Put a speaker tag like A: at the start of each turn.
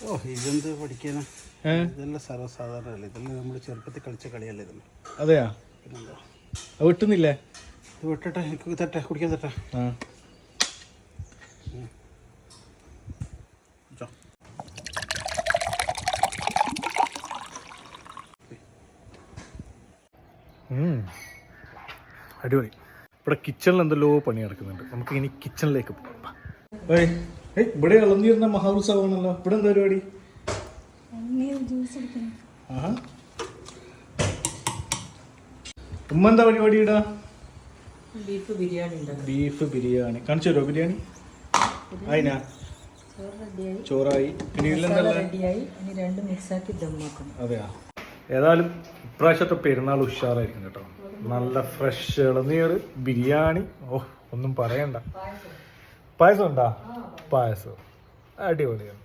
A: ഓ ഇതെന്ത് പഠിക്കാനാ? ഇതെല്ലാം സർവ്വസാധാരണ. ഇതെല്ലാം നമ്മൾ ചെറുപ്പത്തിൽ കളിച്ച കളിയല്ലേ ഇതെല്ലാം.
B: അതെയാ?
A: പിന്നെന്താ
B: വെട്ടുന്നില്ലേ?
A: ഇത് വിട്ടട്ടെ, എനിക്ക് തട്ടെ, കുടിക്കാൻ തട്ടെ.
B: അടിപൊളി. ഇവിടെ കിച്ചണിൽ എന്തെല്ലോ പണി നടക്കുന്നുണ്ട്. നമുക്ക് ഇനി കിച്ചണിലേക്ക് പോകാം. ഇവിടെ ഇളന്നിരുന്ന മഹോത്സവമാണല്ലോ. ഇവിടെ എന്താ പരിപാടി? ഉമ്മ എന്താ പരിപാടി? ഇടാ ബീഫ് ബിരിയാണി കാണിച്ചു തരുമോ? ബിരിയാണി അതിനാ ചോറായി. അതെയാ? ഏതായാലും ഇപ്രാവശ്യത്തെ പെരുന്നാൾ ഉഷാറായിരിക്കും കേട്ടോ. നല്ല ഫ്രഷ് ഇളനീർ, ബിരിയാണി, ഒന്നും പറയണ്ട. പായസം ഉണ്ടാ? പായസം അടിപൊളിയാണ്.